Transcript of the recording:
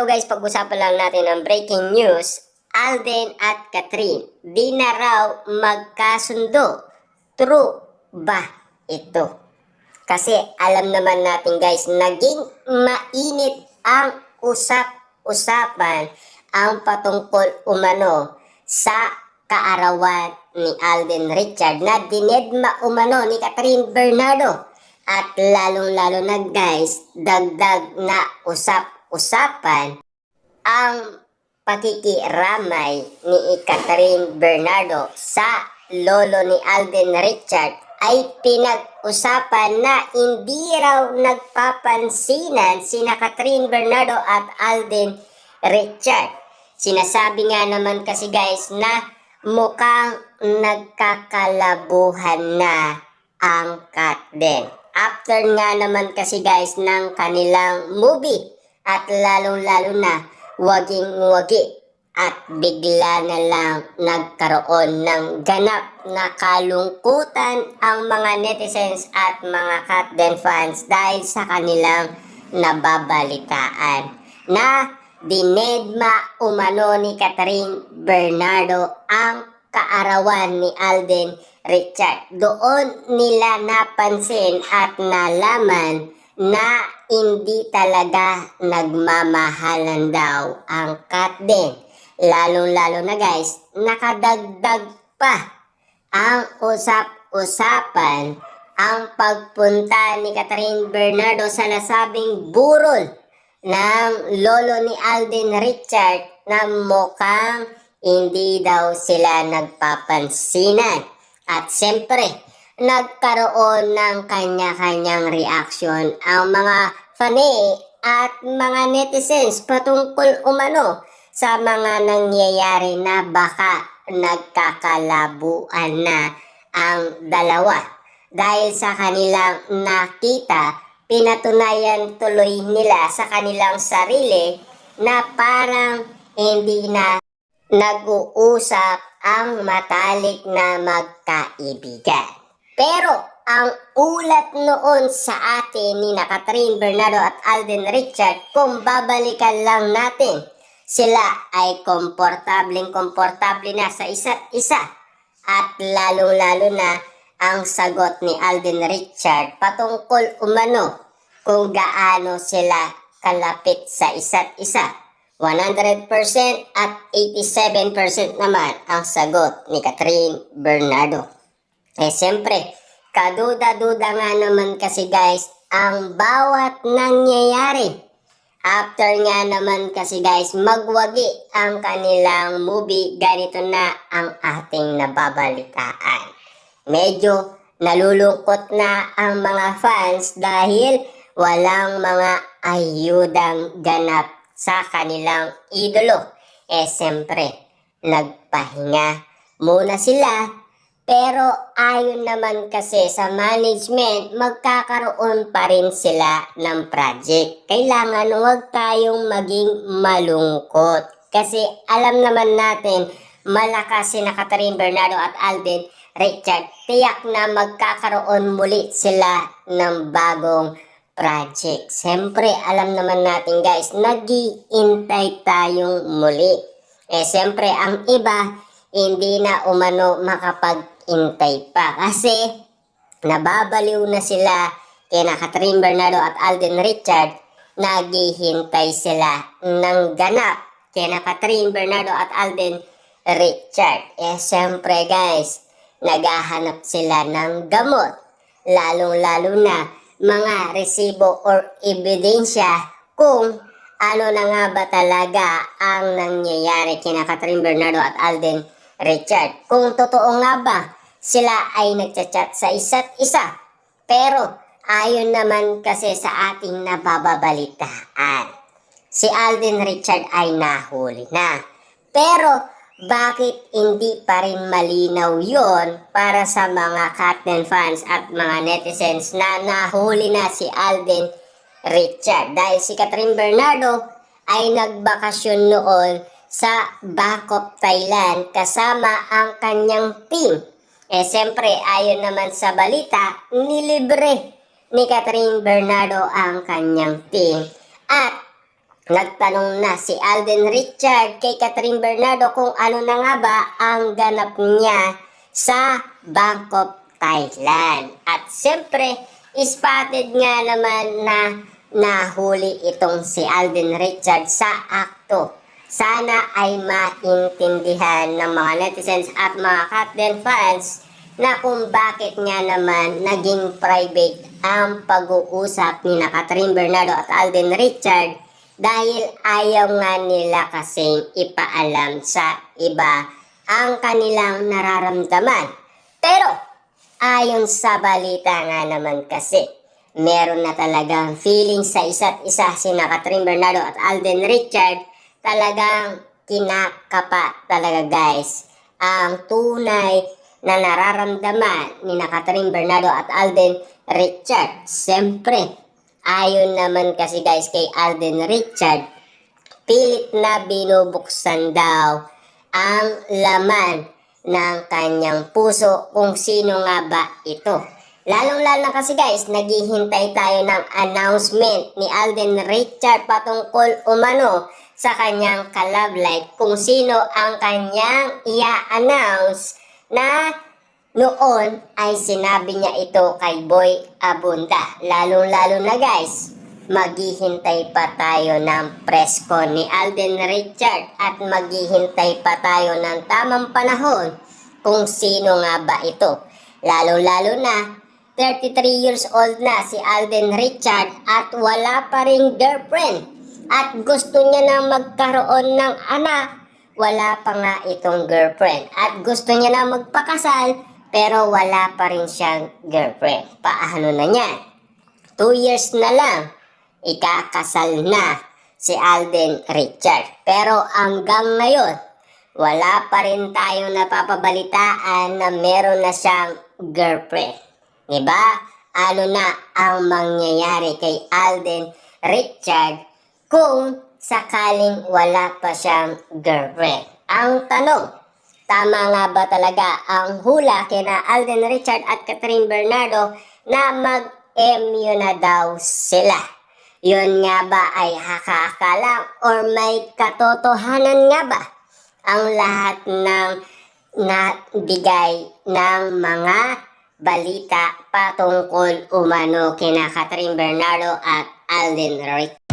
guys, pag-usapan lang natin ang breaking news. Alden at Catherine, di na raw magkasundo. True ba ito? Kasi alam naman natin guys, naging mainit ang usap-usapan ang patungkol umano sa kaarawan ni Alden Richard na dinedma umano ni Catherine Bernardo. At lalong-lalo na guys, dagdag na usap-usapan ang pakikiramay ni Catherine Bernardo sa lolo ni Alden Richard ay pinag-usapan na hindi raw nagpapansinan sina Catherine Bernardo at Alden Richard. Sinasabi nga naman kasi guys na mukhang nagkakalabuhan na ang Katden. After nga naman kasi guys ng kanilang movie at lalong-lalo na waging-wagi at bigla na lang nagkaroon ng ganap na kalungkutan ang mga netizens at mga Katden fans dahil sa kanilang nababalitaan na dinedma umano ni Catherine Bernardo ang kaarawan ni Alden Richard. Doon nila napansin at nalaman na hindi talaga nagmamahalan daw ang Katden. Lalong-lalo na guys, nakadagdag pa ang usap-usapan ang pagpunta ni Catherine Bernardo sa nasabing burol ng lolo ni Alden Richard na mukhang hindi daw sila nagpapansinan. At siyempre, nagkaroon ng kanya-kanyang reaction ang mga fanay at mga netizens patungkol umano sa mga nangyayari na baka nagkakalabuan na ang dalawa. Dahil sa kanilang nakita, pinatunayan tuloy nila sa kanilang sarili na parang hindi na nag-uusap ang matalik na magkaibigan. Pero ang ulat noon sa atin ni Catherine Bernardo at Alden Richard, kung babalikan lang natin, sila ay komportable na sa isa't isa. At lalong-lalo na ang sagot ni Alden Richard patungkol umano kung gaano sila kalapit sa isa't isa. 100% at 87% naman ang sagot ni Catherine Bernardo. Siyempre, kaduda-duda nga naman kasi guys ang bawat nangyayari. After nga naman kasi guys magwagi ang kanilang movie, ganito na ang ating nababalitaan. Medyo nalulungkot na ang mga fans dahil walang mga ayudang ganap sa kanilang idolo. Siyempre, nagpahinga muna sila. Pero ayon naman kasi sa management, magkakaroon pa rin sila ng project. Kailangan huwag tayong maging malungkot. Kasi alam naman natin, malakas si Catherine Bernardo at Alden Richard. Tiyak na magkakaroon muli sila ng bagong project. Siyempre, alam naman natin guys, nag-iintay tayong muli. Siyempre, ang iba, hindi na umano makapag-intay pa. Kasi, nababaliw na sila kina Catherine Bernardo at Alden Richard. Naghihintay sila ng ganap kina Catherine Bernardo at Alden Richard. Siyempre guys, naghahanap sila ng gamot. Lalong-lalo na mga resibo or ebidensya kung ano na nga ba talaga ang nangyayari kina Catherine Bernardo at Alden Richard. Kung totoo nga ba sila ay nagchat-chat sa isa't isa. Pero ayon naman kasi sa ating nababalitaan, si Alden Richard ay nahuli na. Pero bakit hindi pa rin malinaw yon para sa mga Katden fans at mga netizens na nahuli na si Alden Richard? Dahil si Catherine Bernardo ay nagbakasyon noon sa Bangkok, Thailand kasama ang kanyang team. Siyempre, ayon naman sa balita, nilibre ni Catherine Bernardo ang kanyang team. At Nagtanong na si Alden Richard kay Catherine Bernardo kung ano na nga ba ang ganap niya sa Bangkok, Thailand. At siyempre, spotted nga naman na nahuli itong si Alden Richard sa akto. Sana ay maintindihan ng mga netizens at mga Captain fans na kung bakit nga naman naging private ang pag-uusap ni Catherine Bernardo at Alden Richard dahil ayaw nga nila kasing ipaalam sa iba ang kanilang nararamdaman. Pero ayon sa balita nga naman kasi, meron na talagang feeling sa isa't isa si Catherine Bernardo at Alden Richard. Talagang kinakapa talaga guys ang tunay na nararamdaman ni Catherine Bernardo at Alden Richard. Siyempre, ayon naman kasi guys kay Alden Richard, pilit na binubuksan daw ang laman ng kanyang puso kung sino nga ba ito. Lalong-lalo na kasi guys, naghihintay tayo ng announcement ni Alden Richard patungkol umano sa kanyang ka-love life, kung sino ang kanyang i-announce na noon ay sinabi niya ito kay Boy Abunda. Lalong-lalo na guys, maghihintay pa tayo ng press con ni Alden Richard at maghihintay pa tayo ng tamang panahon kung sino nga ba ito. Lalong-lalo na 33 years old na si Alden Richard at wala pa ring girlfriend at gusto niya na magkaroon ng anak. Wala pa nga itong girlfriend at gusto niya na magpakasal pero wala pa rin siyang girlfriend. Paano na niyan? 2 years na lang, ikakasal na si Alden Richard. Pero hanggang ngayon, wala pa rin tayong napapabalitaan na meron na siyang girlfriend. Diba? Ano na ang mangyayari kay Alden Richard kung sakaling wala pa siyang girlfriend? Ang tanong, tama nga ba talaga ang hula kina Alden Richard at Catherine Bernardo na mag-MU na daw sila? Yun nga ba ay haka-akalang or may katotohanan nga ba ang lahat ng nabigay ng mga balita patungkol umano kina Catherine Bernardo at Alden Richard?